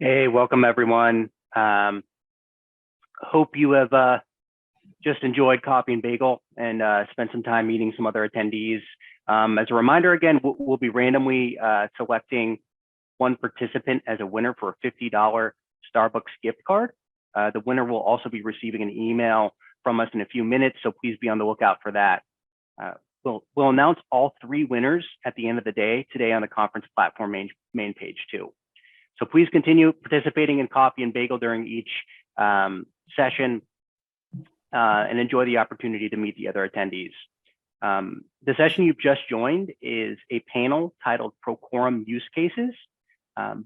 Hey, welcome everyone. Hope you have just enjoyed coffee and bagel and spent some time meeting some other attendees. As a reminder, again, we'll be randomly selecting one participant as a winner for a $50 Starbucks gift card. The winner will also be receiving an email from us in a few minutes, so please be on the lookout for that. We'll announce all three winners at the end of the day today on the conference platform main page too. So please continue participating in coffee and bagel during each session and enjoy the opportunity to meet the other attendees. The session you've just joined is a panel titled Procorem Use Cases.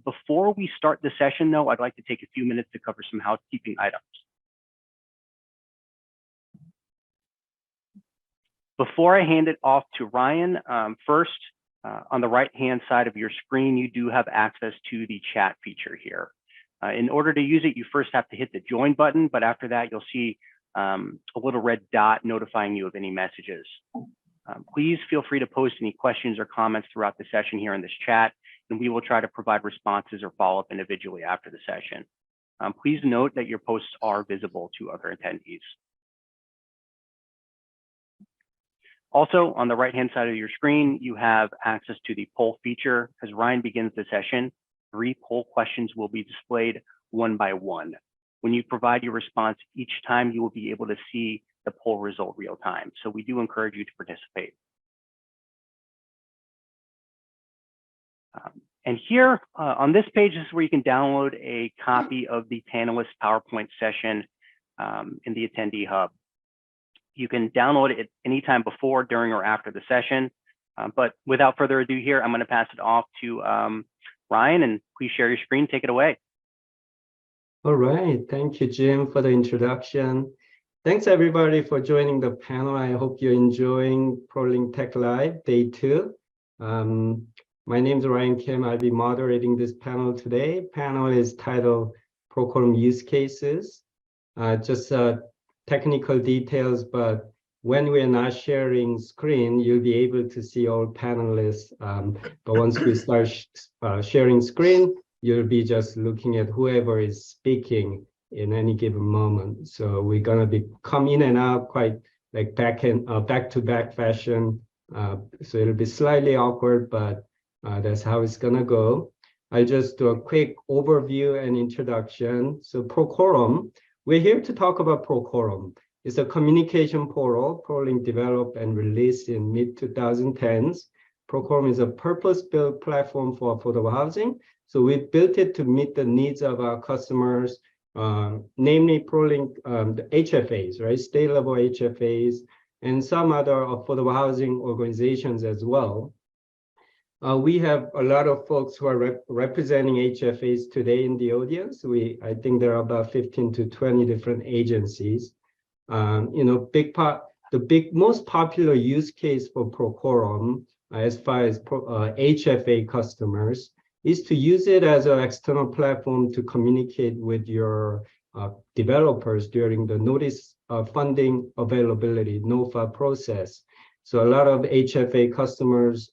Before we start the session though, I'd like to take a few minutes to cover some housekeeping items. Before I hand it off to Ryan, first, on the right-hand side of your screen, you do have access to the chat feature here. In order to use it, you first have to hit the join button, but after that, you'll see a little red dot notifying you of any messages. Please feel free to post any questions or comments throughout the session here in this chat, and we will try to provide responses or follow up individually after the session. Please note that your posts are visible to other attendees. Also, on the right-hand side of your screen, you have access to the poll feature. As Ryan begins the session, 3 poll questions will be displayed one by one. When you provide your response each time, you will be able to see the poll result real time. So we do encourage you to participate. And here on this page, this is where you can download a copy of the panelist PowerPoint session in the attendee hub. You can download it anytime before, during, or after the session. But without further ado here, I'm going to pass it off to Ryan, and please share your screen. Take it away. All right. Thank you, Jim, for the introduction. Thanks, everybody, for joining the panel. I hope you're enjoying ProLink Tech Live Day 2. My name is Ryan Kim. I'll be moderating this panel today. Panel is titled Procorem Use Cases. Just technical details, but when we're not sharing screen, you'll be able to see all panelists. But once we start sharing screen, you'll be just looking at whoever is speaking in any given moment. So we're gonna be come in and out quite like back-to-back fashion. So it'll be slightly awkward, but that's how it's gonna go. I'll just do a quick overview and introduction. So Procorem. We're here to talk about Procorem. It's a communication portal ProLink developed and released in mid-2010s. Procorem is a purpose-built platform for affordable housing. So we built it to meet the needs of our customers, namely ProLink, the HFAs, right? State-level HFAs, and some other affordable housing organizations as well. We have a lot of folks who are representing HFAs today in the audience. I think there are about 15 to 20 different agencies. You know, the most popular use case for Procorem, as far as HFA customers, is to use it as an external platform to communicate with your developers during the notice of funding availability, NOFA process. So a lot of HFA customers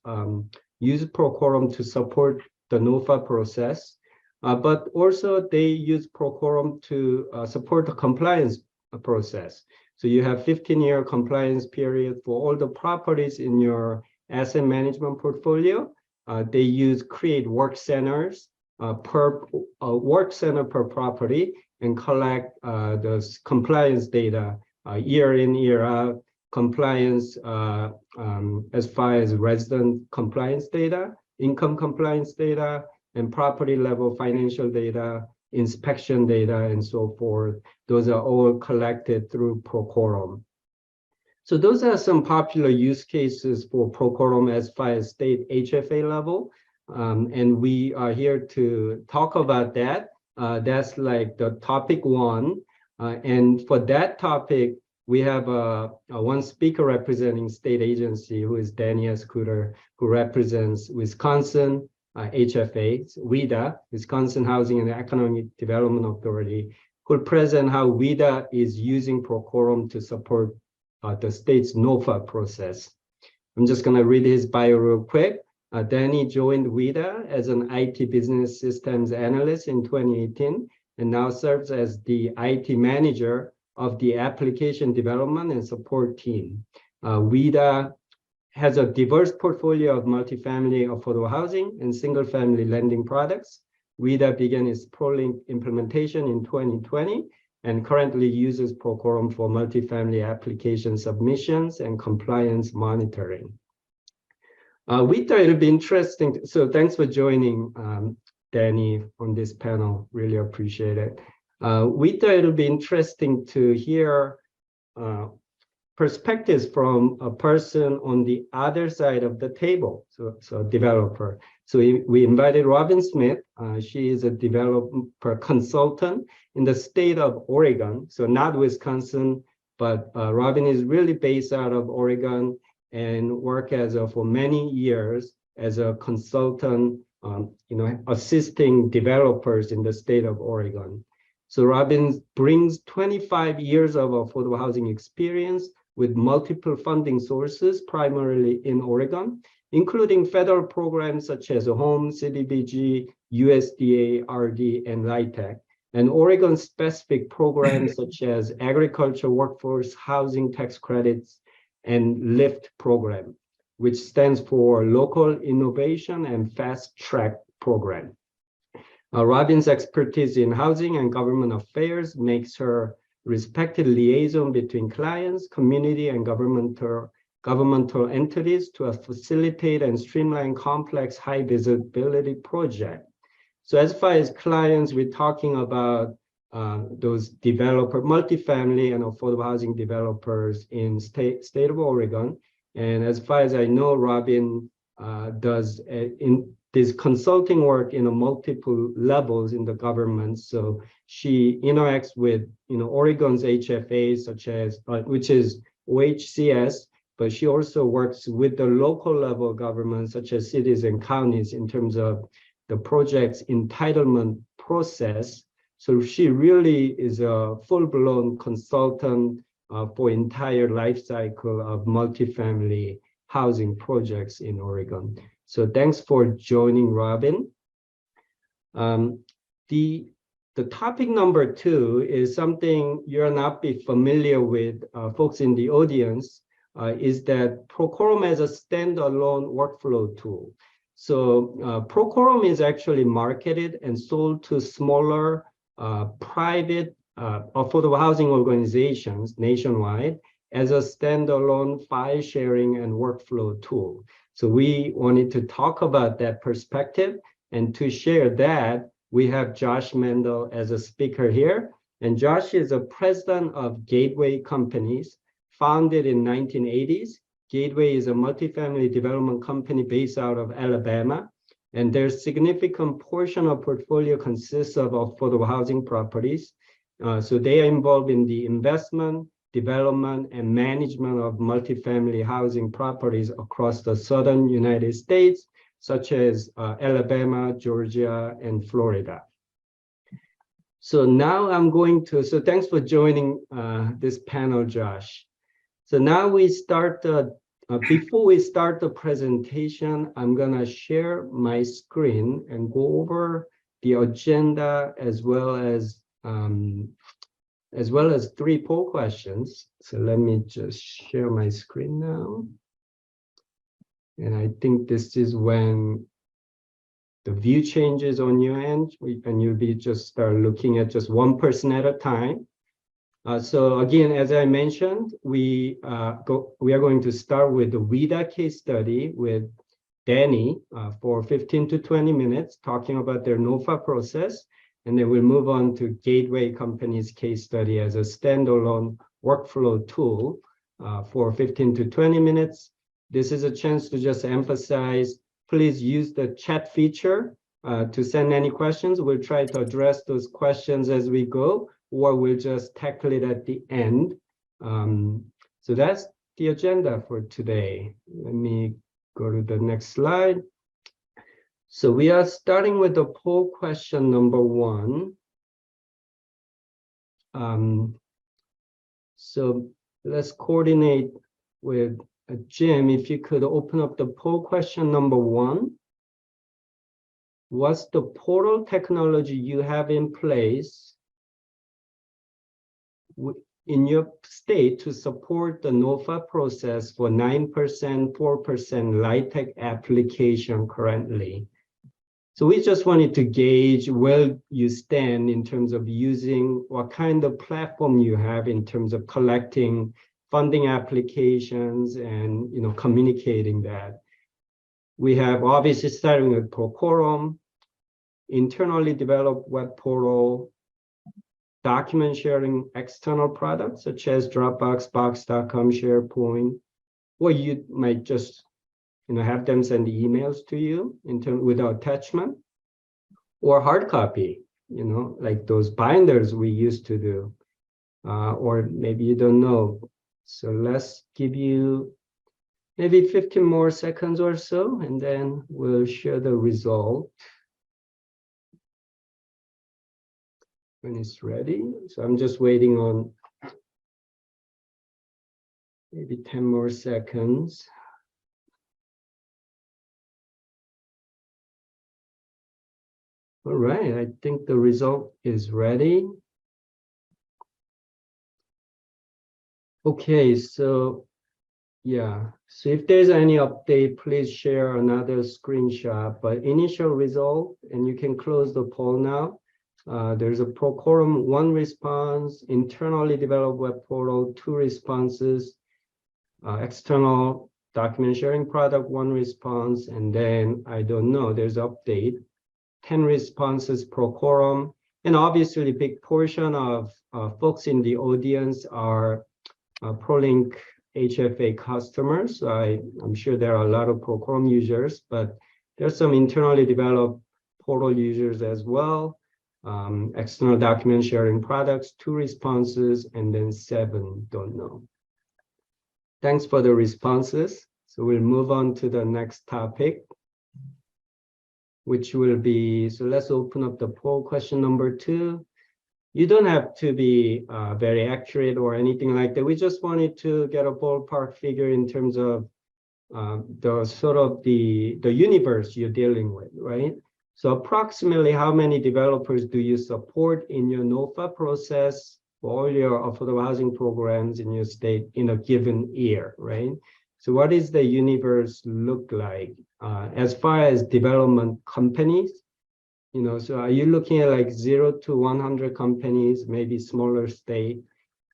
use Procorem to support the NOFA process, but also they use Procorem to support the compliance process. So you have 15-year compliance period for all the properties in your asset management portfolio. They create work centers per property and collect the compliance data year in, year out. Compliance as far as resident compliance data, income compliance data, and property level financial data, inspection data, and so forth. Those are all collected through Procorem. So those are some popular use cases for Procorem as far as state HFA level. And we are here to talk about that. That's like the topic 1. And for that topic, we have one speaker representing state agency, who is Danny Escuder, who represents Wisconsin HFA, WHEDA, Wisconsin Housing and Economic Development Authority, who will present how WHEDA is using Procorem to support the state's NOFA process. I'm just going to read his bio real quick. Danny joined WHEDA as an IT business systems analyst in 2018 and now serves as the IT manager of the application development and support team. WHEDA has a diverse portfolio of multifamily affordable housing and single-family lending products. WHEDA began its ProLink implementation in 2020 and currently uses Procorem for multifamily application submissions and compliance monitoring. We thought it'd be interesting. So thanks for joining, Danny, on this panel. Really appreciate it. We thought it'd be interesting to hear perspectives from a person on the other side of the table, so a developer. So we invited Robin Smith. She is a developer consultant in the state of Oregon, so not Wisconsin, but Robin is really based out of Oregon and worked for many years as a consultant, assisting developers in the state of Oregon. So Robin brings 25 years of affordable housing experience with multiple funding sources, primarily in Oregon, including federal programs such as HOME, CDBG, USDA, RD, and LIHTC, and Oregon-specific programs such as Agriculture Workforce Housing Tax Credits and LIFT program, which stands for Local Innovation and Fast Track Program. Robin's expertise in housing and government affairs makes her respected liaison between clients, community, and governmental entities to facilitate and streamline complex high visibility projects. So as far as clients, we're talking about those multifamily and affordable housing developers in state of Oregon. And as far as I know, Robin does in this consulting work in multiple levels in the government. So she interacts with Oregon's HFA, such as which is OHCS, but she also works with the local level government, such as cities and counties, in terms of the project's entitlement process. So she really is a full-blown consultant for entire life cycle of multifamily housing projects in Oregon. So thanks for joining, Robin. The topic number 2 is something you'll not be familiar with, folks in the audience, is that Procorem as a standalone workflow tool. So Procorem is actually marketed and sold to smaller private affordable housing organizations nationwide as a standalone file sharing and workflow tool. So we wanted to talk about that perspective, and to share that, we have Josh Mandell as a speaker here. And Josh is a president of Gateway Companies, founded in 1980s. Gateway is a multifamily development company based out of Alabama, and their significant portion of portfolio consists of affordable housing properties. So they are involved in the investment, development, and management of multifamily housing properties across the southern United States, such as Alabama, Georgia, and Florida. So now I'm going to, so thanks for joining this panel, Josh. So now we start, before we start the presentation, I'm gonna share my screen and go over the agenda as well as 3 poll questions. So let me just share my screen now. And I think this is when the view changes on your end, and you'll be just start looking at just one person at a time. So again, as I mentioned, we are going to start with the WHEDA case study with Danny for 15 to 20 minutes, talking about their NOFA process. And then we'll move on to Gateway Companies case study as a standalone workflow tool for 15 to 20 minutes. This is a chance to just emphasize, please use the chat feature to send any questions. We'll try to address those questions as we go, or we'll just tackle it at the end. So that's the agenda for today. Let me go to the next slide. So we are starting with the poll question number 1. So let's coordinate with Jim, if you could open up the poll question number 1. What's the portal technology you have in place in your state to support the NOFA process for 9%, 4% LIHTC application currently? So we just wanted to gauge where you stand in terms of using what kind of platform you have in terms of collecting funding applications and communicating that. We have obviously starting with Procorem, internally developed web portal, document sharing external products such as Dropbox, Box.com, SharePoint, or you might just have them send emails to you without attachment, or hard copy, like those binders we used to do, or maybe you don't know. So let's give you maybe 15 more seconds or so, and then we'll share the result when it's ready. So I'm just waiting on maybe 10 more seconds. All right, I think the result is ready. Okay, so yeah, so if there's any update, please share another screenshot, but initial result, and you can close the poll now. There's a Procorem 1 response, internally developed web portal 2 responses, external document sharing product 1 response, and then I don't know, there's update. 10 responses Procorem, and obviously a big portion of folks in the audience are ProLink HFA customers. So I'm sure there are a lot of Procorem users, but there's some internally developed portal users as well. External document sharing products, 2 responses, and then 7 don't know. Thanks for the responses. So we'll move on to the next topic, which will be, so let's open up the poll question number 2. You don't have to be very accurate or anything like that. We just wanted to get a ballpark figure in terms of the sort of the universe you're dealing with, right? So approximately how many developers do you support in your NOFA process for all your affordable housing programs in your state in a given year, right? So what does the universe look like as far as development companies? So are you looking at like 0 to 100 companies, maybe smaller state,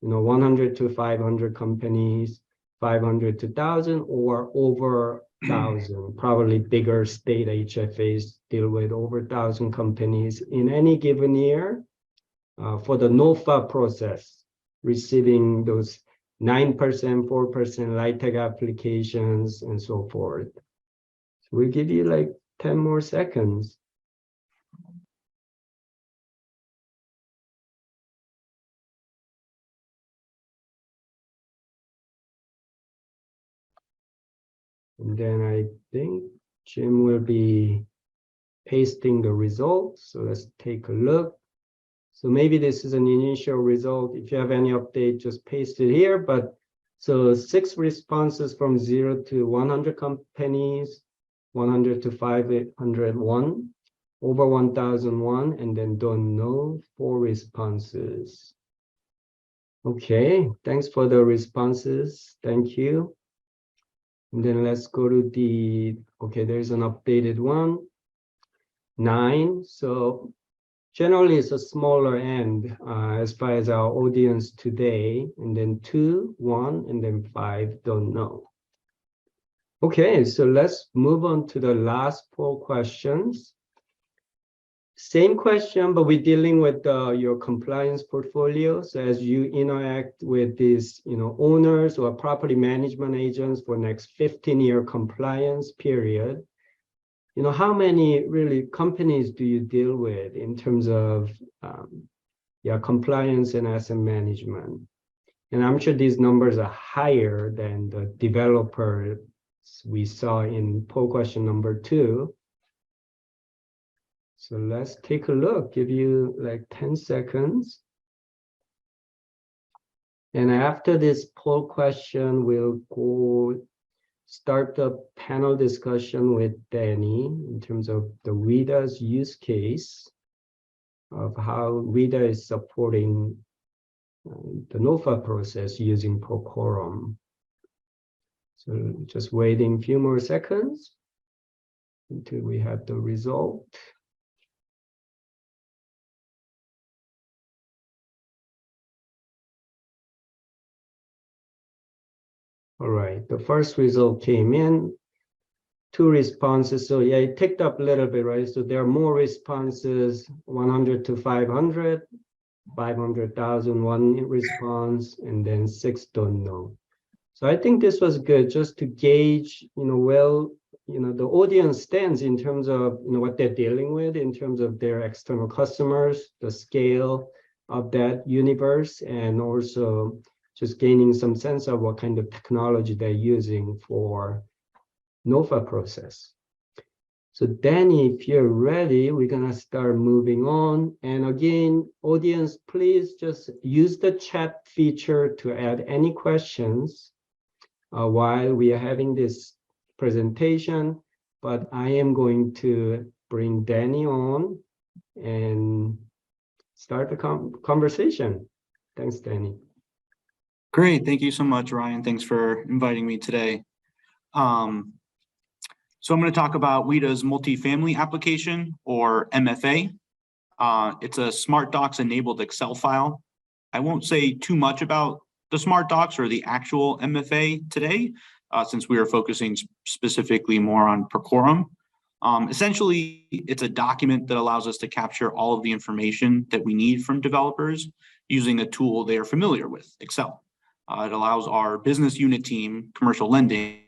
100 to 500 companies, 500 to 1,000, or over 1,000? Probably bigger state HFAs deal with over 1,000 companies in any given year for the NOFA process, receiving those 9%, 4% LIHTC applications and so forth. So we'll give you like 10 more seconds. And then I think Jim will be pasting the results. So let's take a look. So maybe this is an initial result. If you have any update, just paste it here. But so 6 responses from 0 to 100 companies, 100 to 501, over 1,001, and then don't know 4 responses. Okay, thanks for the responses. Thank you. And then let's go to the, okay, there's an updated one, 9. So generally it's a smaller end as far as our audience today, and then 2, 1, and then 5 don't know. Okay, so let's move on to the last 4 questions. Same question, but we're dealing with your compliance portfolio. So as you interact with these, owners or property management agents for next 15-year compliance period, how many really companies do you deal with in terms of compliance and asset management? And I'm sure these numbers are higher than the developers we saw in poll question number 2. So let's take a look, give you like 10 seconds. And after this poll question, we'll go start the panel discussion with Danny in terms of the WHEDA's use case of how WHEDA is supporting the NOFA process using Procorem. So just waiting a few more seconds until we have the result. All right, the first result came in, 2 responses. So yeah, it ticked up a little bit, right? So there are more responses, 100 to 500, 500,000, 1 response, and then 6 don't know. So I think this was good just to gauge, well, the audience stands in terms of, what they're dealing with in terms of their external customers, the scale of that universe, and also just gaining some sense of what kind of technology they're using for NOFA process. So Danny, if you're ready, we're gonna start moving on. And again, audience, please just use the chat feature to add any questions while we are having this presentation. But I am going to bring Danny on and start the conversation. Thanks, Danny. Great, thank you so much, Ryan. Thanks for inviting me today. So I'm going to talk about WHEDA's multifamily application, or MFA. It's a Smart Docs enabled Excel file. I won't say too much about the Smart Docs or the actual MFA today, since we are focusing specifically more on Procorem. Essentially, it's a document that allows us to capture all of the information that we need from developers using a tool they are familiar with, Excel. It allows our business unit team, commercial lending,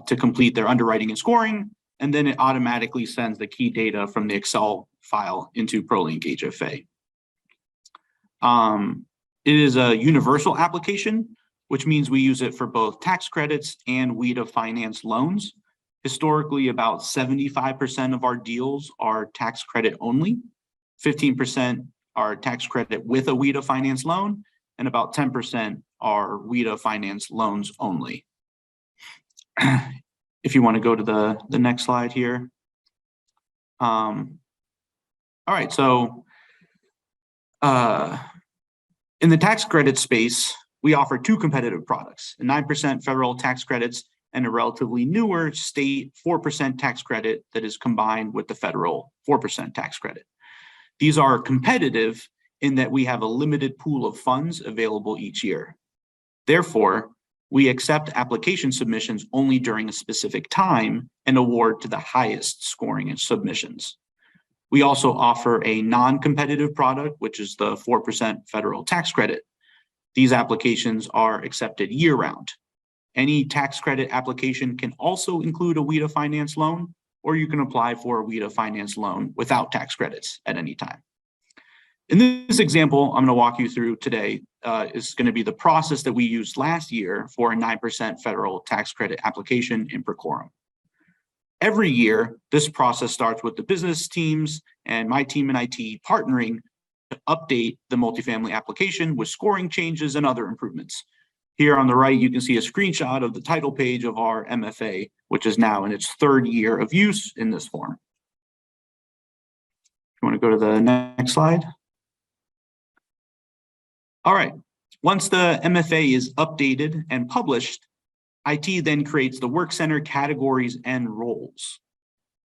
to complete their underwriting and scoring, and then it automatically sends the key data from the Excel file into ProLink HFA. It is a universal application, which means we use it for both tax credits and WHEDA finance loans. Historically, about 75% of our deals are tax credit only, 15% are tax credit with a WHEDA finance loan, and about 10% are WHEDA finance loans only. If you want to go to the next slide here. All right, so in the tax credit space, we offer 2 competitive products, a 9% federal tax credits and a relatively newer state 4% tax credit that is combined with the federal 4% tax credit. These are competitive in that we have a limited pool of funds available each year. Therefore, we accept application submissions only during a specific time and award to the highest scoring submissions. We also offer a non-competitive product, which is the 4% federal tax credit. These applications are accepted year-round. Any tax credit application can also include a WHEDA finance loan, or you can apply for a WHEDA finance loan without tax credits at any time. In this example, I'm going to walk you through today is going to be the process that we used last year for a 9% federal tax credit application in Procorem. Every year, this process starts with the business teams and my team in IT partnering to update the multifamily application with scoring changes and other improvements. Here on the right, you can see a screenshot of the title page of our MFA, which is now in its 3rd year of use in this form. You want to go to the next slide? All right, once the MFA is updated and published, IT then creates the work center categories and roles.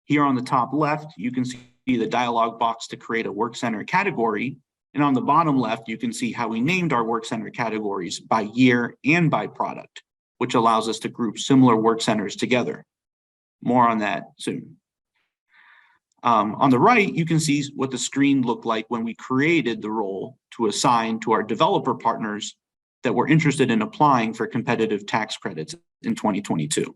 Here on the top left, you can see the dialog box to create a work center category. And on the bottom left, you can see how we named our work center categories by year and by product, which allows us to group similar work centers together. More on that soon. On the right, you can see what the screen looked like when we created the role to assign to our developer partners that were interested in applying for competitive tax credits in 2022.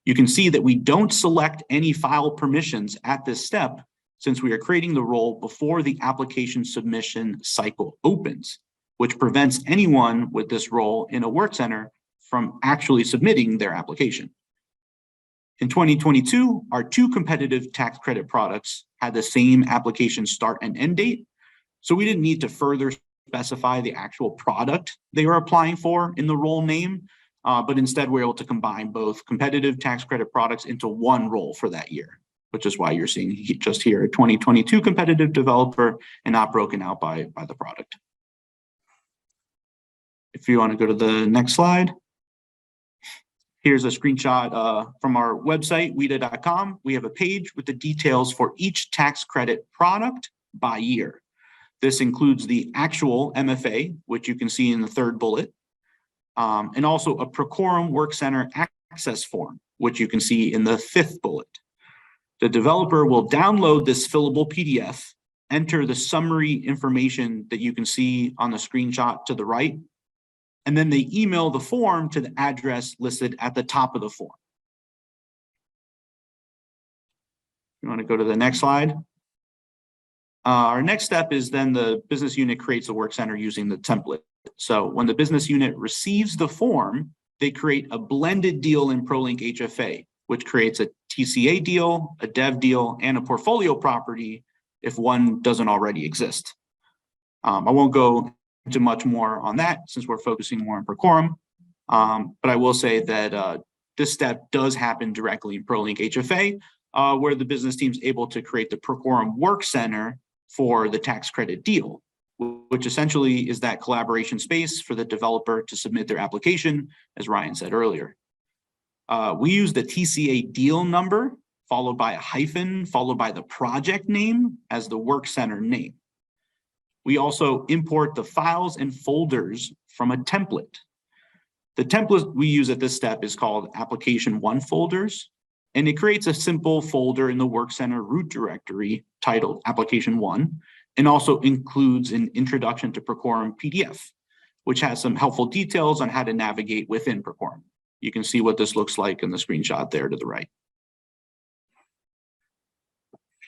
You can see that we don't select any file permissions at this step since we are creating the role before the application submission cycle opens, which prevents anyone with this role in a work center from actually submitting their application. In 2022, our 2 competitive tax credit products had the same application start and end date, so we didn't need to further specify the actual product they were applying for in the role name. but instead we're able to combine both competitive tax credit products into one role for that year, which is why you're seeing just here a 2022 competitive developer and not broken out by the product. If you want to go to the next slide. Here's a screenshot from our website, WHEDA.com. We have a page with the details for each tax credit product by year. This includes the actual MFA, which you can see in the third bullet, and also a Procorem Work Center access form, which you can see in the fifth bullet. The developer will download this fillable PDF, enter the summary information that you can see on the screenshot to the right, and then they email the form to the address listed at the top of the form. You want to go to the next slide? Our next step is then the business unit creates a work center using the template. So when the business unit receives the form, they create a blended deal in ProLink HFA, which creates a TCA deal, a dev deal, and a portfolio property if one doesn't already exist. I won't go into much more on that since we're focusing more on Procorem, but I will say that this step does happen directly in ProLink HFA, where the business team's able to create the Procorem Work Center for the tax credit deal, which essentially is that collaboration space for the developer to submit their application, as Ryan said earlier. We use the TCA deal number, followed by a hyphen, followed by the project name as the work center name. We also import the files and folders from a template. The template we use at this step is called application one folders, and it creates a simple folder in the work center root directory titled application one, and also includes an introduction to Procorem PDF, which has some helpful details on how to navigate within Procorem. You can see what this looks like in the screenshot there to the right.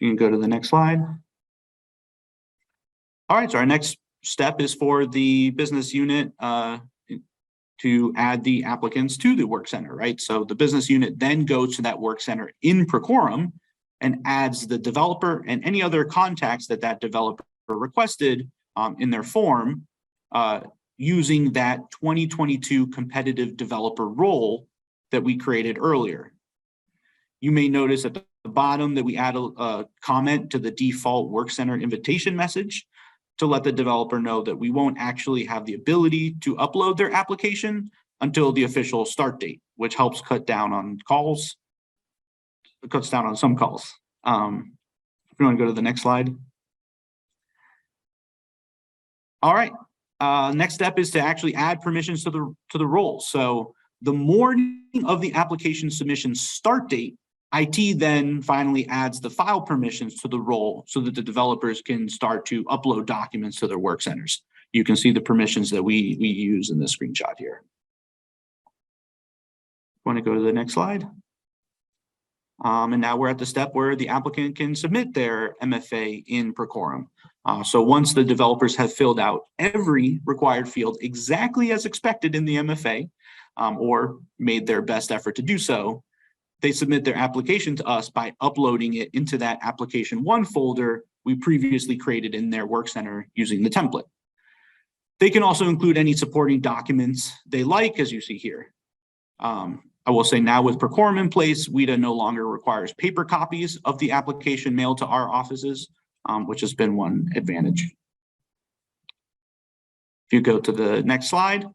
You can go to the next slide. All right, so our next step is for the business unit to add the applicants to the work center, right? So the business unit then goes to that work center in Procorem and adds the developer and any other contacts that that developer requested in their form using that 2022 competitive developer role that we created earlier. You may notice at the bottom that we add a comment to the default work center invitation message to let the developer know that we won't actually have the ability to upload their application until the official start date, which helps cut down on calls. It cuts down on some calls. If you want to go to the next slide. All right, next step is to actually add permissions to the role. So the morning of the application submission start date, IT then finally adds the file permissions to the role so that the developers can start to upload documents to their work centers. You can see the permissions that we use in this screenshot here. Want to go to the next slide? And now we're at the step where the applicant can submit their MFA in Procorem. So once the developers have filled out every required field exactly as expected in the MFA, or made their best effort to do so, they submit their application to us by uploading it into that application one folder we previously created in their work center using the template. They can also include any supporting documents they like, as you see here. I will say now with Procorem in place, WHEDA no longer requires paper copies of the application mailed to our offices, which has been one advantage. If you go to the next slide.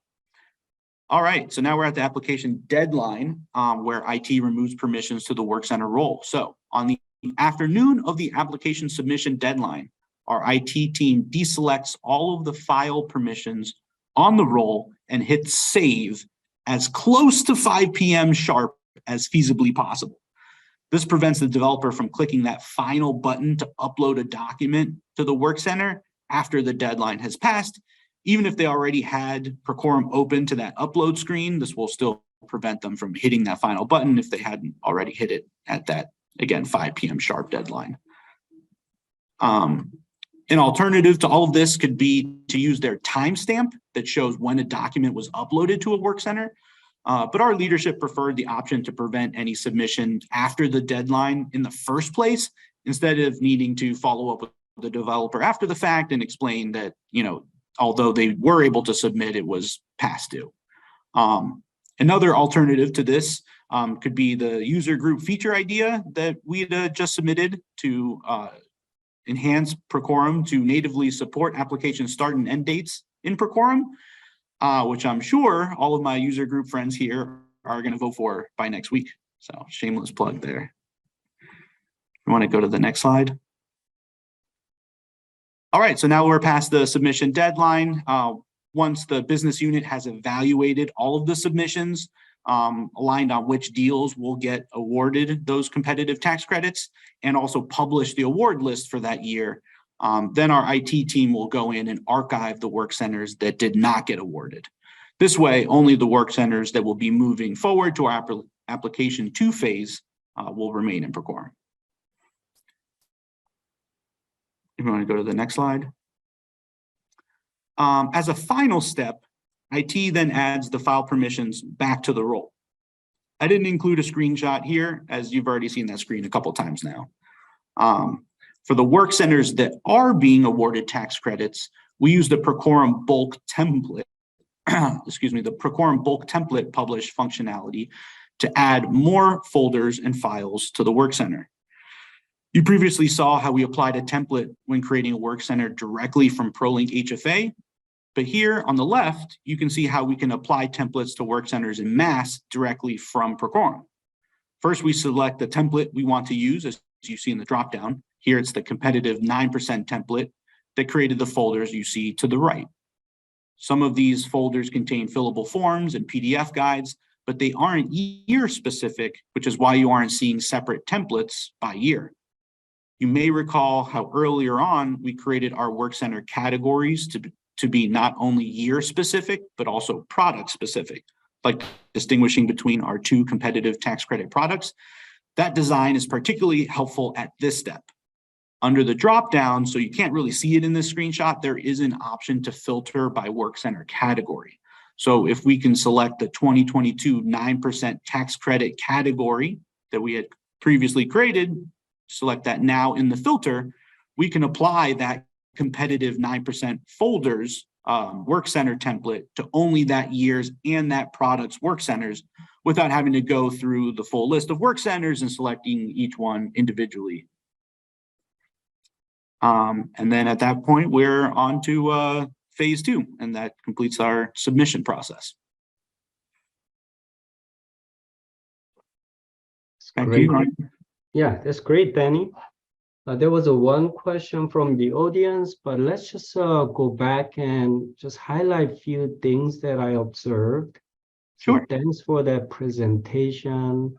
All right, so now we're at the application deadline where IT removes permissions to the work center role. So on the afternoon of the application submission deadline, our IT team deselects all of the file permissions on the role and hits save as close to 5 p.m. sharp as feasibly possible. This prevents the developer from clicking that final button to upload a document to the work center after the deadline has passed. Even if they already had Procorem open to that upload screen, this will still prevent them from hitting that final button if they hadn't already hit it at that, again, 5 p.m. sharp deadline. An alternative to all of this could be to use their timestamp that shows when a document was uploaded to a work center. But our leadership preferred the option to prevent any submission after the deadline in the first place, instead of needing to follow up with the developer after the fact and explain that, although they were able to submit, it was past due. Another alternative to this could be the user group feature idea that WHEDA just submitted to enhance Procorem to natively support application start and end dates in Procorem, which I'm sure all of my user group friends here are going to vote for by next week. So shameless plug there. You want to go to the next slide? All right, so now we're past the submission deadline. Once the business unit has evaluated all of the submissions, aligned on which deals will get awarded those competitive tax credits, and also publish the award list for that year, then our IT team will go in and archive the work centers that did not get awarded. This way, only the work centers that will be moving forward to our application 2 phase will remain in Procorem. If you want to go to the next slide. As a final step, IT then adds the file permissions back to the role. I didn't include a screenshot here, as you've already seen that screen a couple times now. For the work centers that are being awarded tax credits, we use the Procorem bulk template, excuse me, the Procorem bulk template publish functionality to add more folders and files to the work center. You previously saw how we applied a template when creating a work center directly from ProLink HFA. But here on the left, you can see how we can apply templates to work centers in mass directly from Procorem. First, we select the template we want to use, as you see in the dropdown. Here, it's the competitive 9% template that created the folders you see to the right. Some of these folders contain fillable forms and PDF guides, but they aren't year specific, which is why you aren't seeing separate templates by year. You may recall how earlier on we created our work center categories to be not only year specific, but also product specific, like distinguishing between our 2 competitive tax credit products. That design is particularly helpful at this step. Under the dropdown, so you can't really see it in this screenshot, there is an option to filter by work center category. So if we can select the 2022 9% tax credit category that we had previously created, select that now in the filter, we can apply that competitive 9% folders work center template to only that year's and that product's work centers without having to go through the full list of work centers and selecting each one individually. And then at that point, we're on to phase 2, and that completes our submission process. Thank you. Yeah, that's great, Danny. There was one question from the audience, but let's just go back and just highlight a few things that I observed. Sure. So thanks for that presentation.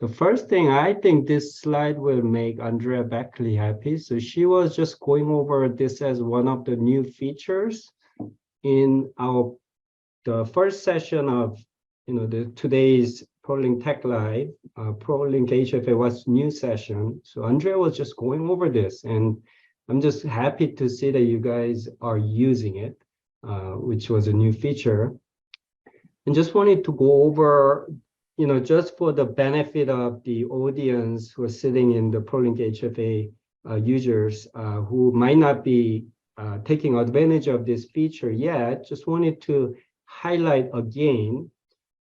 The first thing, I think this slide will make Andrea Beckley happy. So she was just going over this as one of the new features in the first session of today's ProLink Tech Live. ProLink HFA was new session. So Andrea was just going over this, and I'm just happy to see that you guys are using it, which was a new feature. And just wanted to go over, just for the benefit of the audience who are sitting in the ProLink HFA users who might not be taking advantage of this feature yet, just wanted to highlight again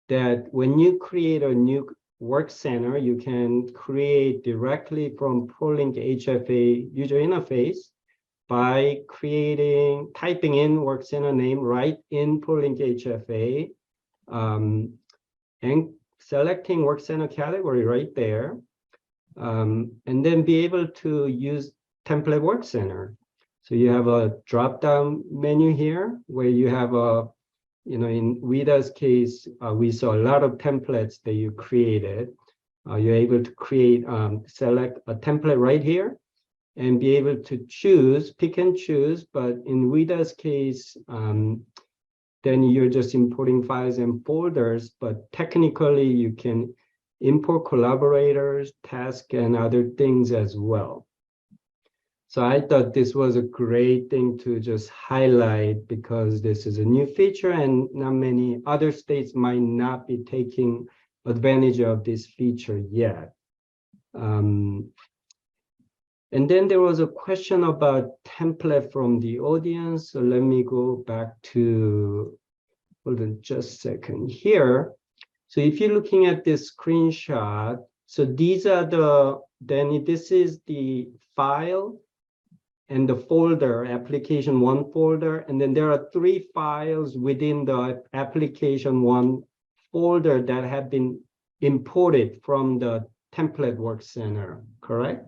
that when you create a new work center, you can create directly from ProLink HFA user interface by typing in work center name right in ProLink HFA, and selecting work center category right there, and then be able to use template work center. So you have a drop-down menu here where you have in WHEDA's case, we saw a lot of templates that you created. You're able to select a template right here and be able to pick and choose. But in WHEDA's case, then you're just importing files and folders, but technically you can import collaborators, tasks, and other things as well. So I thought this was a great thing to just highlight because this is a new feature and not many other states might not be taking advantage of this feature yet. And then there was a question about template from the audience. So let me go back to hold on just a second here. So if you're looking at this screenshot, so these are this is the file and the folder, application one folder, and then there are 3 files within the application one folder that have been imported from the template work center, correct?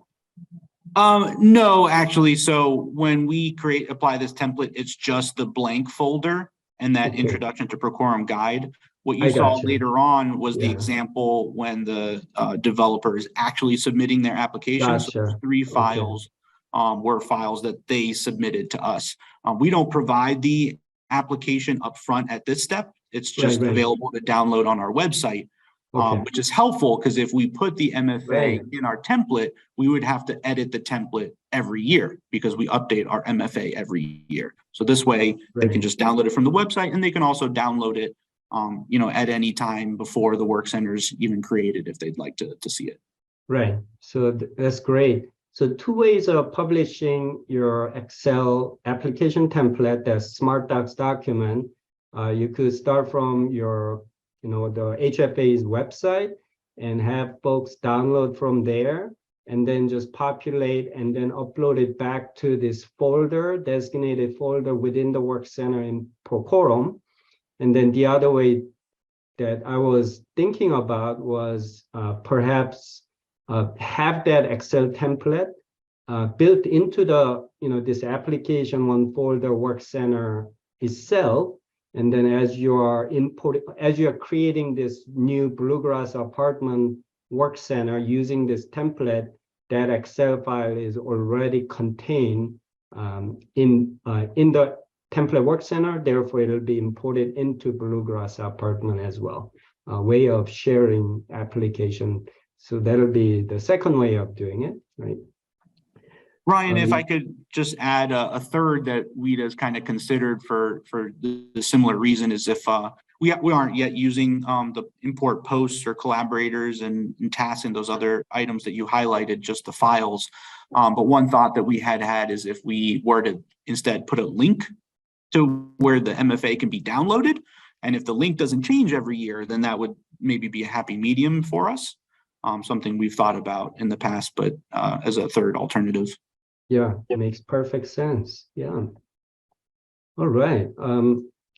No, actually. So when we apply this template, it's just the blank folder and that introduction to Procorem guide. What you saw later on was the example when the developer is actually submitting their application. So those 3 files were files that they submitted to us. We don't provide the application up front at this step. It's just available to download on our website. Which is helpful because if we put the MFA in our template, we would have to edit the template every year because we update our MFA every year. So this way they can just download it from the website, and they can also download it, at any time before the work center's even created if they'd like to see it. Right. So that's great. So 2 ways of publishing your Excel application template, that's Smart Docs document. You could start from your the HFA's website and have folks download from there and then just populate and then upload it back to this folder, designated folder within the work center in Procorem. And then the other way that I was thinking about was perhaps have that Excel template built into the, this application one folder work center itself. And then as you are creating this new Bluegrass apartment work center using this template, that Excel file is already contained in the template work center. Therefore, it'll be imported into Bluegrass apartment as well. A way of sharing application. So that'll be the second way of doing it, right? Ryan, if I could just add a third that WHEDA has kind of considered for the similar reason is if we aren't yet using the import posts or collaborators and tasks and those other items that you highlighted, just the files. But one thought that we had is if we were to instead put a link to where the MFA can be downloaded, and if the link doesn't change every year, then that would maybe be a happy medium for us. Something we've thought about in the past, but as a third alternative. Yeah, makes perfect sense. Yeah. All right.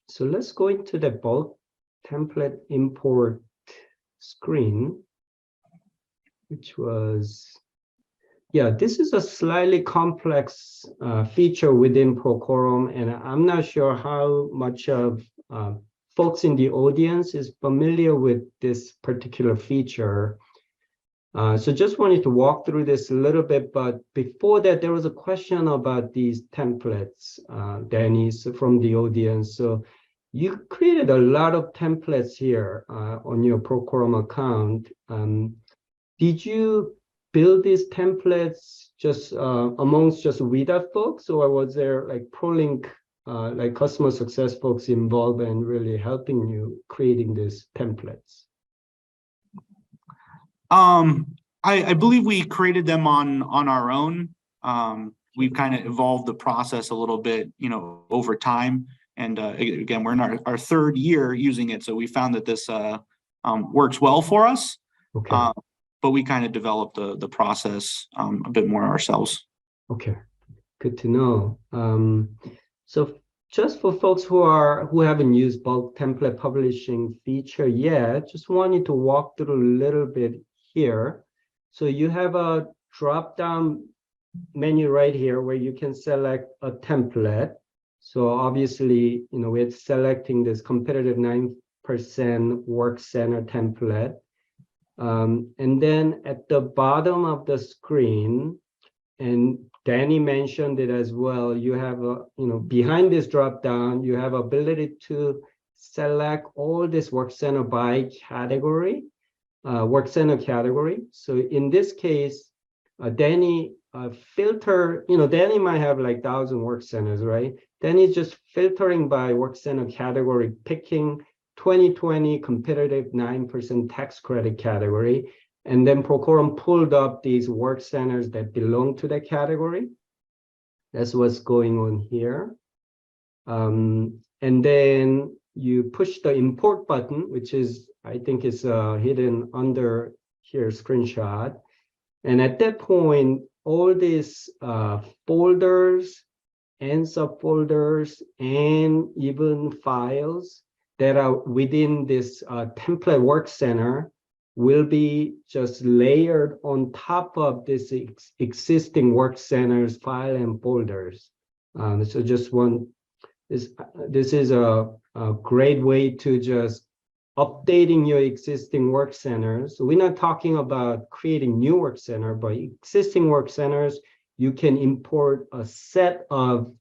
So let's go into the bulk template import screen, which was, this is a slightly complex feature within Procorem, and I'm not sure how much of folks in the audience is familiar with this particular feature. So just wanted to walk through this a little bit, but before that, there was a question about these templates, Danny, from the audience. So you created a lot of templates here on your Procorem account. Did you build these templates just amongst just WHEDA folks, or was there like ProLink, like customer success folks involved in really helping you creating these templates? I believe we created them on our own. We've kind of evolved the process a little bit, over time. And again, we're in our 3rd year using it, so we found that this works well for us. Okay. But we kind of developed the process a bit more ourselves. Okay, good to know. So just for folks who haven't used bulk template publishing feature yet, just wanted to walk through a little bit here. So you have a drop-down menu right here where you can select a template. So obviously, we're selecting this competitive 9% work center template. And then at the bottom of the screen, and Danny mentioned it as well, you have behind this drop down, you have ability to select all this work center by category, work center category. So in this case, Danny filter, Danny might have like 1,000 work centers, right? Danny's just filtering by work center category, picking 2020 competitive 9% tax credit category. And then Procorem pulled up these work centers that belong to that category. That's what's going on here. And then you push the import button, which is, I think is hidden under here screenshot. And at that point, all these folders and subfolders and even files that are within this template work center will be just layered on top of this existing work center's file and folders. So just this is a great way to just updating your existing work centers. So we're not talking about creating new work center, but existing work centers, you can import a set of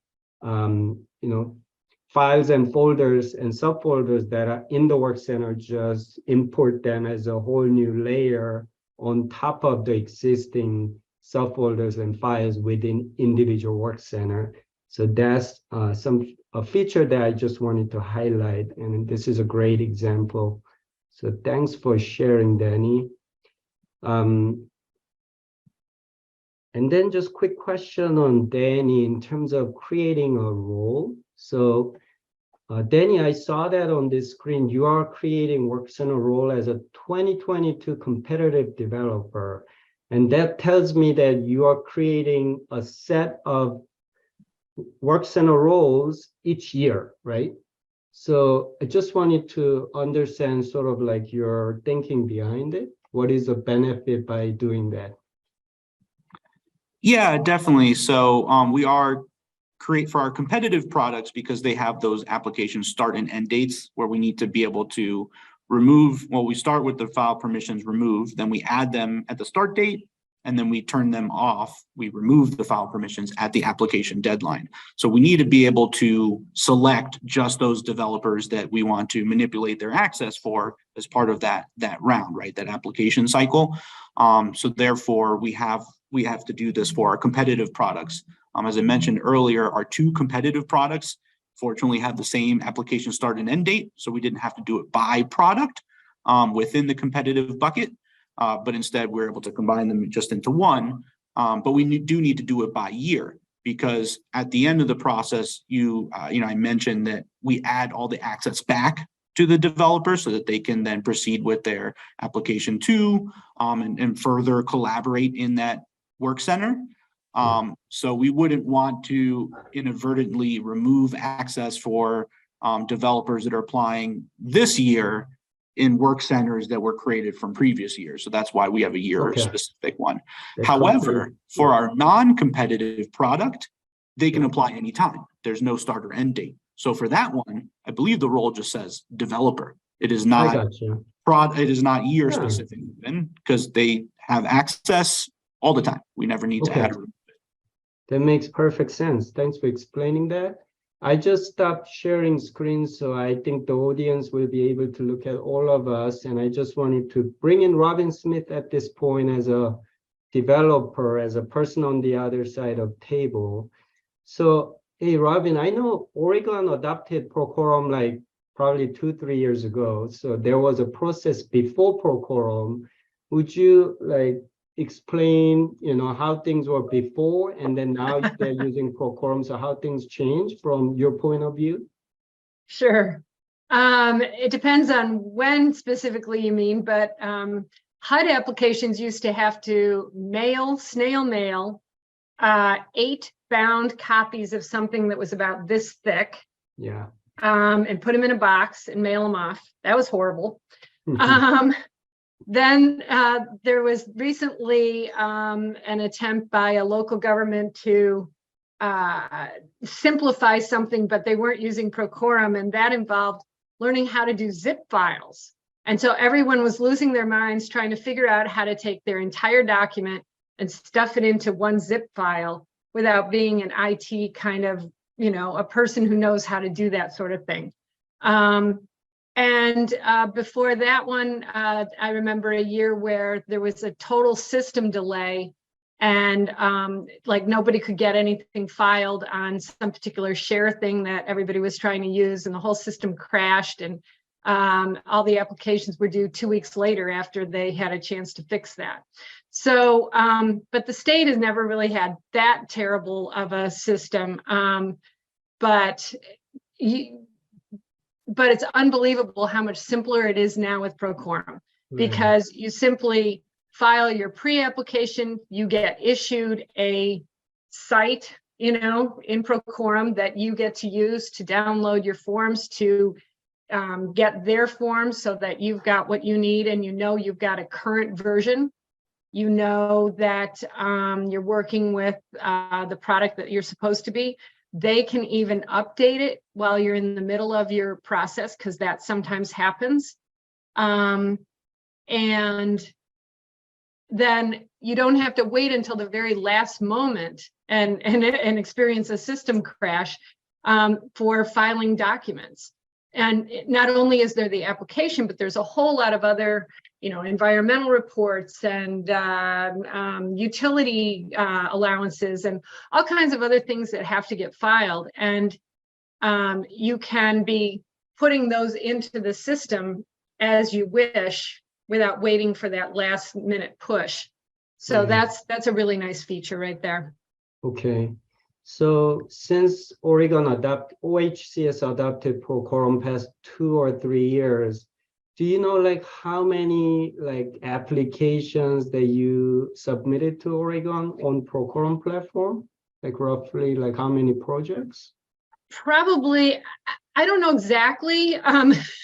files and folders and subfolders that are in the work center, just import them as a whole new layer on top of the existing subfolders and files within individual work center. So that's a feature that I just wanted to highlight, and this is a great example. So thanks for sharing, Danny. And then just quick question on Danny in terms of creating a role. So Danny, I saw that on this screen, you are creating work center role as a 2022 competitive developer. And that tells me that you are creating a set of work center roles each year, right? So I just wanted to understand sort of like your thinking behind it. What is the benefit by doing that? Yeah, definitely. So we are create for our competitive products because they have those application start and end dates where we need to be able to remove, well, we start with the file permissions removed, then we add them at the start date, and then we turn them off. We remove the file permissions at the application deadline. So we need to be able to select just those developers that we want to manipulate their access for as part of that round, right? That application cycle. So therefore, we have to do this for our competitive products. As I mentioned earlier, our two competitive products fortunately have the same application start and end date, so we didn't have to do it by product within the competitive bucket. But instead we're able to combine them just into one. But we do need to do it by year, because at the end of the process, I mentioned that we add all the access back to the developer so that they can then proceed with their application too, and further collaborate in that work center. So we wouldn't want to inadvertently remove access for developers that are applying this year in work centers that were created from previous years. So that's why we have a year specific one. However, for our non-competitive product, they can apply anytime. There's no start or end date. So for that one, I believe the role just says developer. It is not it is not year specific, even because they have access all the time. We never need to add a. That makes perfect sense. Thanks for explaining that. I just stopped sharing screens, so I think the audience will be able to look at all of us. And I just wanted to bring in Robin Smith at this point as a developer, as a person on the other side of table. So, hey, Robin, I know Oregon adopted Procorem like probably 2-3 years ago. So there was a process before Procorem. Would you like explain, how things were before, and then now they're using Procorem, so how things change from your point of view? Sure. It depends on when specifically you mean, but HUD applications used to have to snail mail 8 bound copies of something that was about this thick. Yeah. And put them in a box and mail them off. That was horrible. Then there was recently an attempt by a local government to simplify something, but they weren't using Procorem, and that involved learning how to do zip files. And so everyone was losing their minds trying to figure out how to take their entire document and stuff it into one zip file without being an IT kind of, a person who knows how to do that sort of thing. And before that one, I remember a year where there was a total system delay, and like nobody could get anything filed on some particular share thing that everybody was trying to use, and the whole system crashed, and all the applications were due 2 weeks later after they had a chance to fix that. So, but the state has never really had that terrible of a system. But but it's unbelievable how much simpler it is now with Procorem, because you simply file your pre-application, you get issued a site, in Procorem that you get to use to download your forms, to get their forms so that you've got what you need, and you've got a current version. You know that you're working with the product that you're supposed to be. They can even update it while you're in the middle of your process, because that sometimes happens. And then you don't have to wait until the very last moment and experience a system crash for filing documents. And not only is there the application, but there's a whole lot of other, environmental reports and utility allowances and all kinds of other things that have to get filed. And you can be putting those into the system as you wish without waiting for that last minute push. So that's a really nice feature right there. Okay. So since OHCS adopted Procorem past 2 or 3 years, do you know how many applications that you submitted to Oregon on Procorem platform? Roughly how many projects? Probably, I don't know exactly,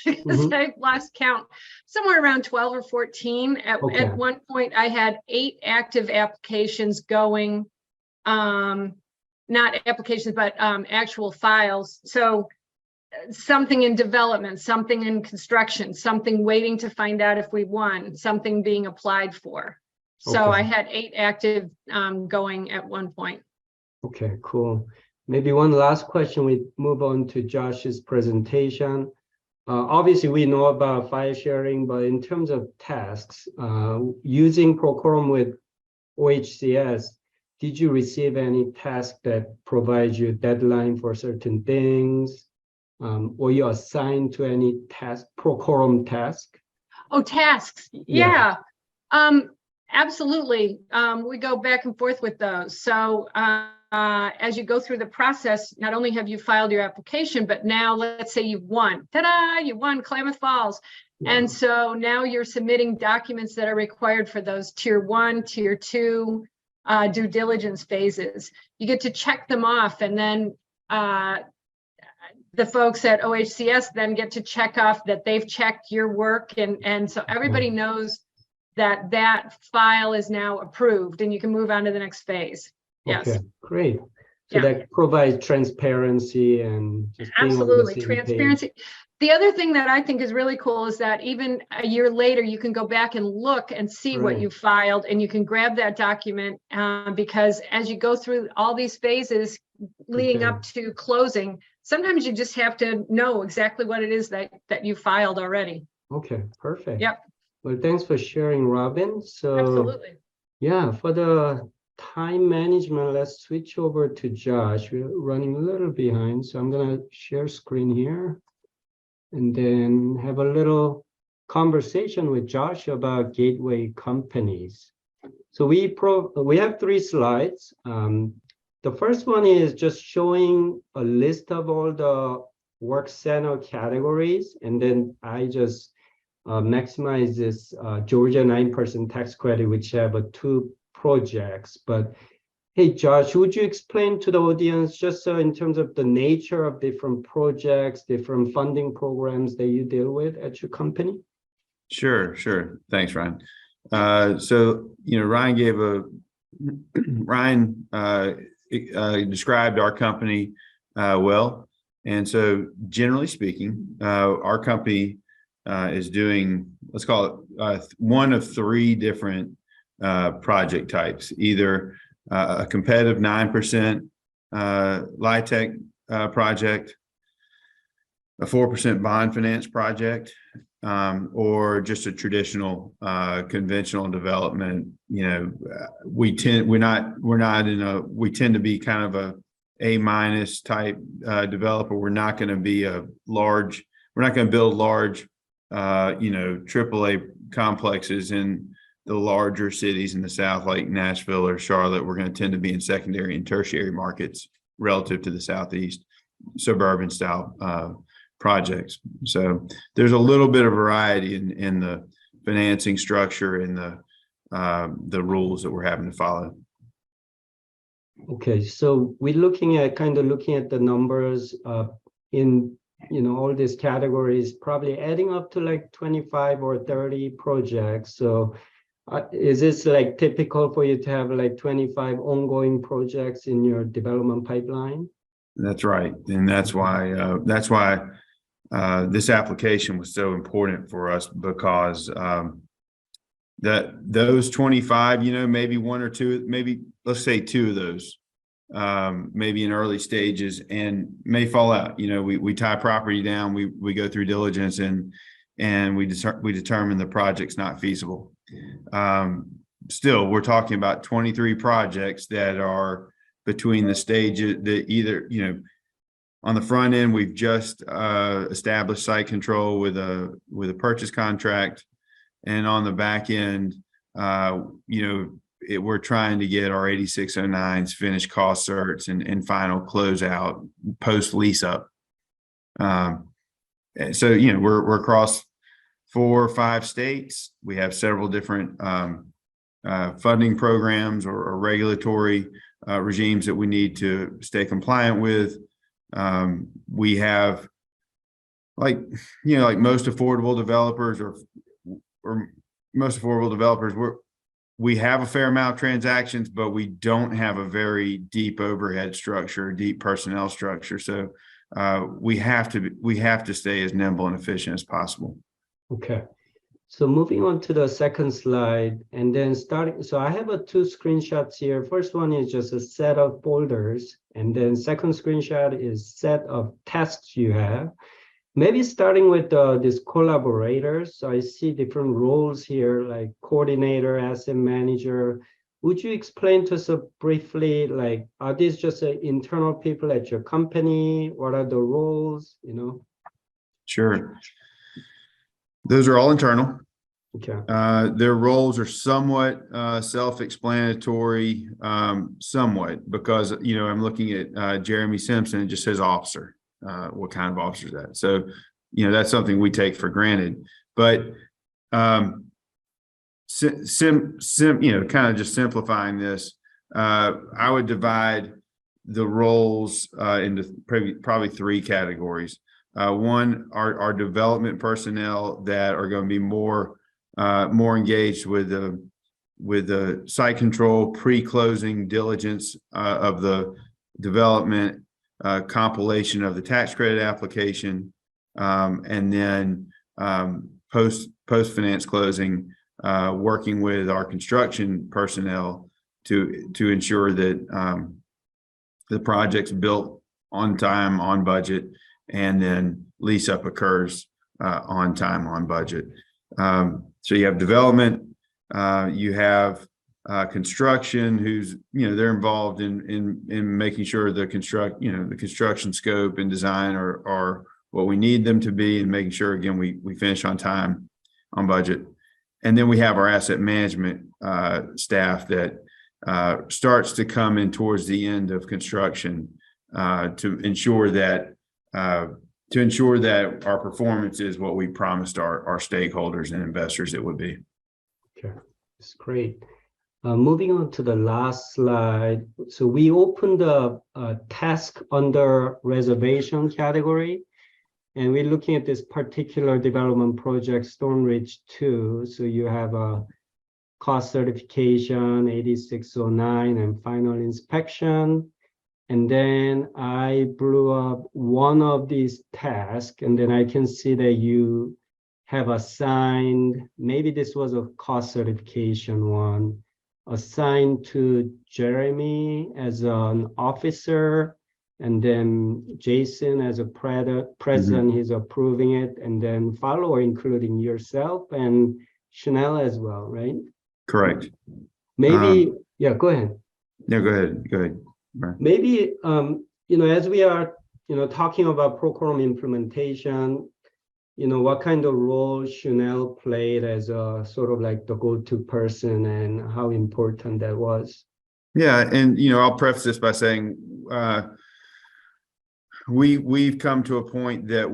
because I've lost count, somewhere around 12 or 14. At one point, I had 8 active applications going, not applications, but actual files. So something in development, something in construction, something waiting to find out if we won, something being applied for. So I had 8 active going at one point. Okay, cool. Maybe one last question, we move on to Josh's presentation. Obviously, we know about file sharing, but in terms of tasks, using Procorem with OHCS, did you receive any task that provides you deadline for certain things? Or you assigned to any task, Procorem task? Oh, tasks. Yeah. Absolutely. We go back and forth with those. So as you go through the process, not only have you filed your application, but now let's say you've won. Ta-da! You won Klamath Falls. Wow. And so now you're submitting documents that are required for those tier 1, tier 2 due diligence phases. You get to check them off, and then the folks at OHCS then get to check off that they've checked your work, and so everybody knows that that file is now approved and you can move on to the next phase. Yes. Okay, great. So that provides transparency and just being absolutely on the same transparency. page. The other thing that I think is really cool is that even a year later, you can go back and look and see what you filed, and you can grab that document because as you go through all these phases leading up to closing, sometimes you just have to know exactly what it is that you filed already. Okay, perfect. Yep. Well, thanks for sharing, Robin. So absolutely. Yeah, for the time management, let's switch over to Josh. We're running a little behind, so I'm going to share screen here and then have a little conversation with Josh about gateway companies. So we have 3 slides. The first one is just showing a list of all the work center categories, and then I just maximize this Georgia 9% tax credit, which have 2 projects. But hey, Josh, would you explain to the audience just in terms of the nature of different projects, different funding programs that you deal with at your company? Sure. Thanks, Ryan. So, Ryan described our company well. And so generally speaking, our company is doing, let's call it one of 3 different project types, either a competitive 9% LIHTC project, a 4% bond finance project, or just a traditional conventional development. We tend to be kind of A- type developer. We're not going to be we're not going to build large AAA complexes in the larger cities in the South, like Nashville or Charlotte. We're going to tend to be in secondary and tertiary markets relative to the Southeast, suburban style projects. So there's a little bit of variety in the financing structure and the rules that we're having to follow. Okay, so we're looking at the numbers in all these categories, probably adding up to like 25 or 30 projects. So is this like typical for you to have like 25 ongoing projects in your development pipeline? That's right, and that's why this application was so important for us, because that those 25, maybe one or two, maybe let's say two of those, maybe in early stages, and may fall out. We tie property down, we go through diligence, and we determine the project's not feasible. Still, we're talking about 23 projects that are between the stages that either, on the front end, we've just established site control with a purchase contract. And on the back end, we're trying to get our 8609s, finished cost certs, and final closeout post lease up. So we're across 4 or 5 states. We have several different funding programs or regulatory regimes that we need to stay compliant with. We have like most affordable developers or most affordable developers, we have a fair amount of transactions, but we don't have a very deep overhead structure, deep personnel structure. So we have to stay as nimble and efficient as possible. Okay. So moving on to the second slide, and then so I have 2 screenshots here. First one is just a set of folders, and then second screenshot is set of tasks you have. Maybe starting with these collaborators. So I see different roles here, like coordinator, asset manager. Would you explain to us briefly, like, are these just internal people at your company? What are the roles, Sure. Those are all internal. Okay. Their roles are somewhat self-explanatory, somewhat, because, I'm looking at Jaymee Simpson, it just says officer. What kind of officer is that? So, that's something we take for granted. But kind of just simplifying this, I would divide the roles into probably 3 categories. One are development personnel that are going to be more engaged with the site control, pre-closing diligence of the development, compilation of the tax credit application, and then post finance closing, working with our construction personnel to ensure that the project's built on time, on budget, and then lease up occurs on time, on budget. So you have development, you have construction, who's they're involved in making sure the construction scope and design are what we need them to be, and making sure again we finish on time, on budget. And then we have our asset management staff that starts to come in towards the end of construction to ensure that our performance is what we promised our stakeholders and investors it would be. Okay, that's great. Moving on to the last slide. So we opened a task under reservation category, and we're looking at this particular development project, Stone Ridge 2. So you have a cost certification, 8609, and final inspection. And then I blew up one of these tasks, and then I can see that you have assigned, maybe this was a cost certification one, assigned to Jaymee as an officer, and then Jason as a president, he's approving it, and then follower, including yourself and Chanel as well, right? Correct. Maybe, yeah, go ahead. No, go ahead. Right. Maybe, as we are, talking about Procorem implementation, what kind of role Chanel played as a sort of like the go-to person, and how important that was? Yeah, and I'll preface this by saying we've come to a point that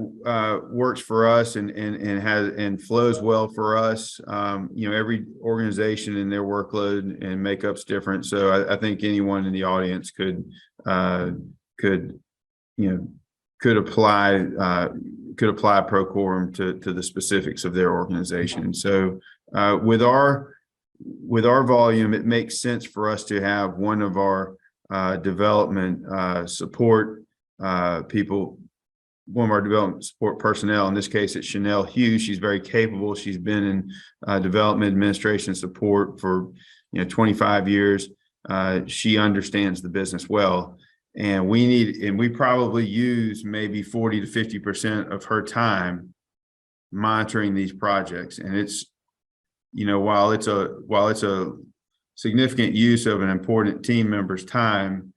works for us and flows well for us. Every organization and their workload and makeup's different. So I think anyone in the audience could apply Procorem to the specifics of their organization. So with our volume, it makes sense for us to have one of our development support people, one of our development support personnel. In this case, it's Chanel Hughes. She's very capable. She's been in development administration support for 25 years. She understands the business well, and we probably use maybe 40 to 50% of her time monitoring these projects. And it's, while it's a significant use of an important team member's time,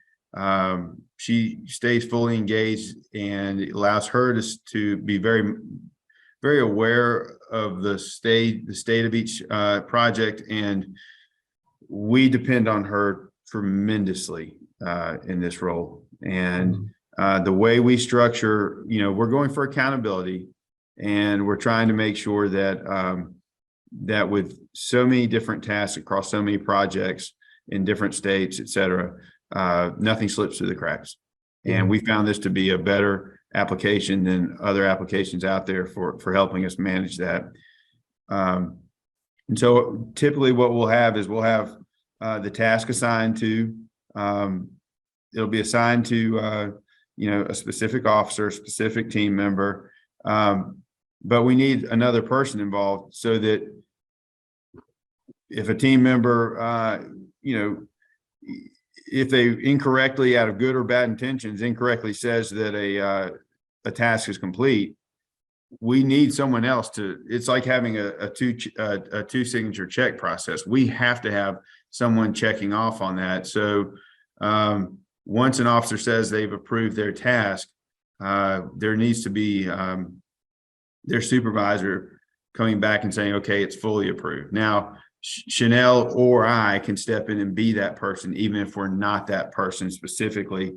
she stays fully engaged, and it allows her to be very, very aware of the state of each project. And we depend on her tremendously in this role. And the way we structure, we're going for accountability, and we're trying to make sure that that with so many different tasks across so many projects in different states, et cetera, nothing slips through the cracks. And we found this to be a better application than other applications out there for helping us manage that. And so typically what we'll have the task assigned to, it'll be assigned to, a specific officer, a specific team member. But we need another person involved, so that if a team member, if they incorrectly, out of good or bad intentions, incorrectly says that a task is complete, we need someone else it's like having a two signature check process. We have to have someone checking off on that. So once an officer says they've approved their task, there needs to be their supervisor coming back and saying, okay, it's fully approved. Now, Chanel or I can step in and be that person, even if we're not that person specifically.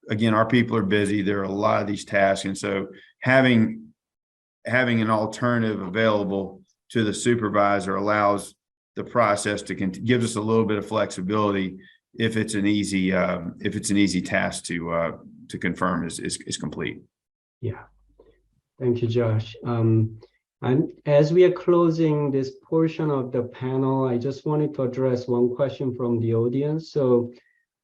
Again, our people are busy. There are a lot of these tasks. And so having an alternative available to the supervisor allows the process gives us a little bit of flexibility if it's an easy task to confirm is complete. Yeah. Thank you, Josh. And as we are closing this portion of the panel, I just wanted to address one question from the audience. So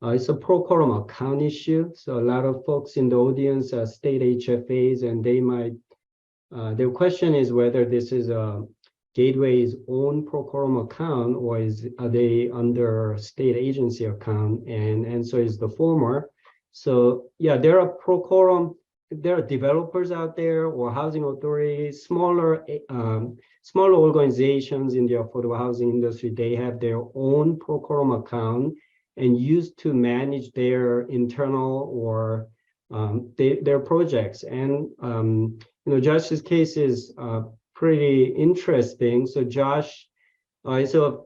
it's a Procorem account issue. So a lot of folks in the audience are state HFAs, and they might, their question is whether this is a Gateway's own Procorem account, or are they under state agency account? And answer is the former. So yeah, there are developers out there, or housing authorities, smaller organizations in the affordable housing industry. They have their own Procorem account and used to manage their internal or their projects. And Josh's case is pretty interesting. So Josh is a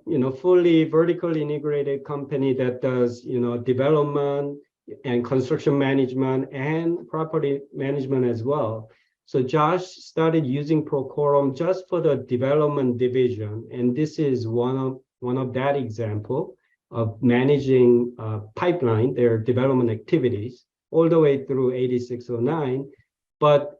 fully vertically integrated company that does development and construction management and property management as well. So Josh started using Procorem just for the development division, and this is one of that example of managing pipeline, their development activities, all the way through 8609. But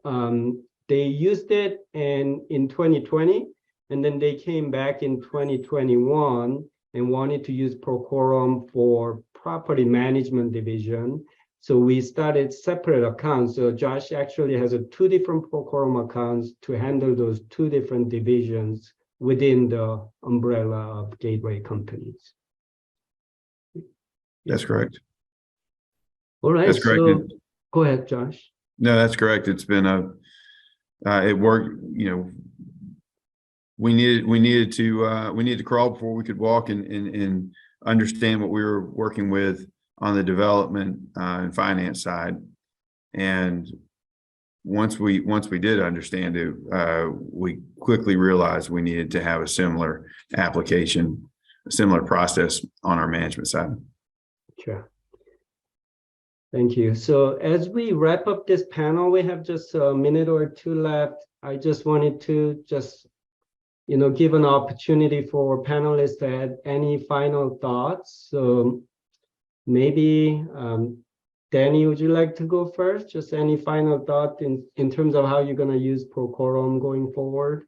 they used it in 2020, and then they came back in 2021 and wanted to use Procorem for property management division. So we started separate accounts. So Josh actually has two different Procorem accounts to handle those two different divisions within the umbrella of Gateway companies. That's correct. All right. That's correct. So go ahead, Josh. No, that's correct. It's been it worked. We needed to crawl before we could walk, and understand what we were working with on the development and finance side. And once we did understand it, we quickly realized we needed to have a similar application, a similar process on our management side. Sure. Thank you. So as we wrap up this panel, we have just a minute or two left. I just wanted to give an opportunity for panelists to add any final thoughts. So maybe, Danny, would you like to go first? Just any final thought in terms of how you're going to use Procorem going forward?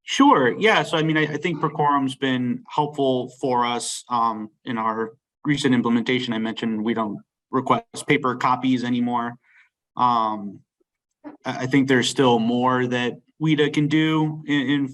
Sure. Yeah. So, I mean, I think Procorem's been helpful for us in our recent implementation. I mentioned we don't request paper copies anymore. I think there's still more that WHEDA can do in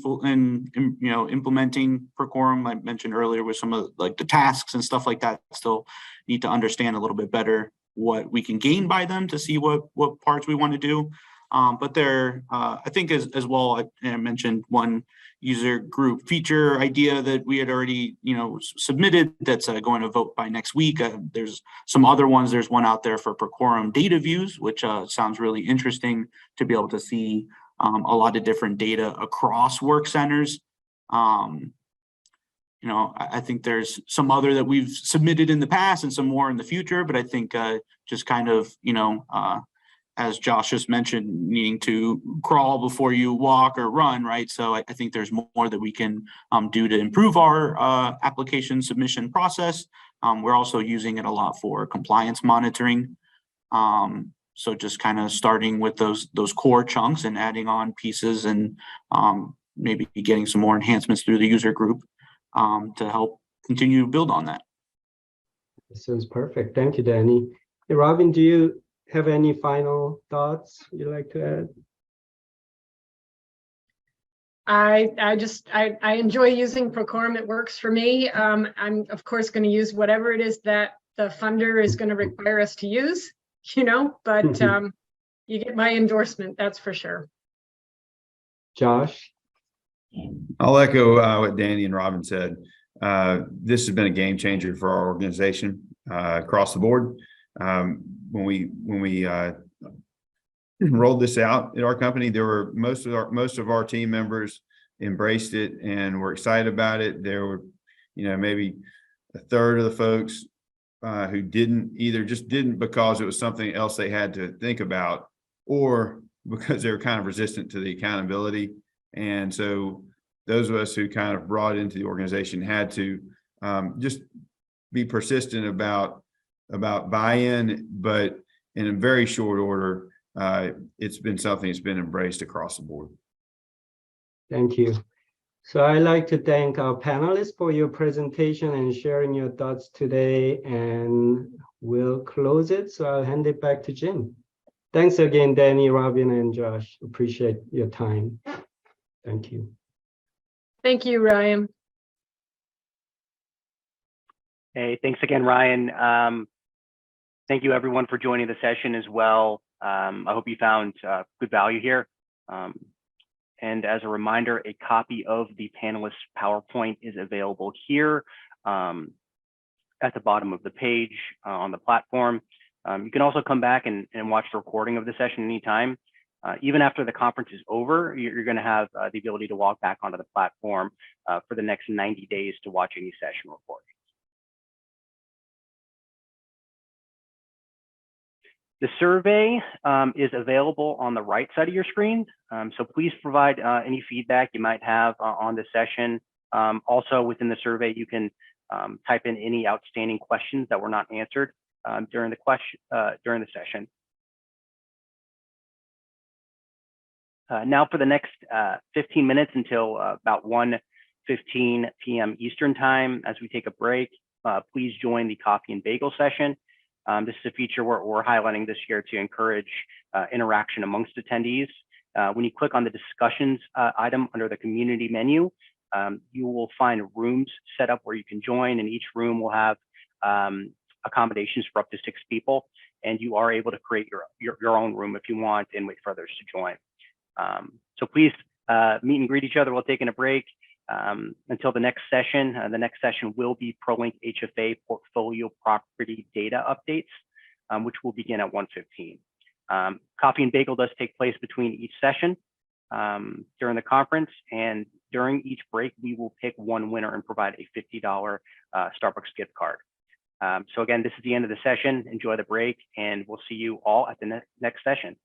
implementing Procorem. I mentioned earlier with some of like the tasks and stuff like that. Still need to understand a little bit better what we can gain by them to see what parts we want to do. But there, I think as well, I mentioned one user group feature idea that we had already, submitted that's going to vote by next week. There's some other ones. There's one out there for Procorem data views, which sounds really interesting to be able to see a lot of different data across work centers. I think there's some other that we've submitted in the past and some more in the future, but I think just kind of, as Josh just mentioned, needing to crawl before you walk or run, right? So I think there's more that we can do to improve our application submission process. We're also using it a lot for compliance monitoring. So just kind of starting with those core chunks and adding on pieces and maybe getting some more enhancements through the user group to help continue to build on that. This sounds perfect. Thank you, Danny. Hey, Robin, do you have any final thoughts you'd like to add? I enjoy using Procorem. It works for me. I'm of course going to use whatever it is that the funder is going to require us to use, but you get my endorsement, that's for sure. Josh? I'll echo what Danny and Robin said. This has been a game changer for our organization across the board. When we rolled this out at our company, there were most of our team members embraced it and were excited about it. There were, maybe a third of the folks who just didn't because it was something else they had to think about, or because they were kind of resistant to the accountability. And so those of us who kind of brought it into the organization had to just be persistent about buy-in, but in a very short order, it's been something that's been embraced across the board. Thank you. So I'd like to thank our panelists for your presentation and sharing your thoughts today, and we'll close it. So I'll hand it back to Jim. Thanks again, Danny, Robin, and Josh. Appreciate your time. Thank you. Thank you, Ryan. Hey, thanks again, Ryan. Thank you everyone for joining the session as well. I hope you found good value here. And as a reminder, a copy of the panelists' PowerPoint is available here at the bottom of the page on the platform. You can also come back and watch the recording of the session anytime. Even after the conference is over, you're going to have the ability to log back onto the platform for the next 90 days to watch any session recording. The survey is available on the right side of your screen, so please provide any feedback you might have on the session. Also within the survey, you can type in any outstanding questions that were not answered during the session. Now for the next 15 minutes until about 1:15 p.m. Eastern time, as we take a break, please join the coffee and bagel session. This is a feature we're highlighting this year to encourage interaction amongst attendees. When you click on the discussions item under the community menu, you will find rooms set up where you can join, and each room will have accommodations for up to 6 people, and you are able to create your own room if you want and wait for others to join. So please meet and greet each other while taking a break. Until the next session. The next session will be ProLink HFA portfolio property data updates, which will begin at 1:15. Coffee and bagel does take place between each session. during the conference. And during each break, we will pick one winner and provide a $50 Starbucks gift card. So again, this is the end of the session. Enjoy the break, and we'll see you all at the next session.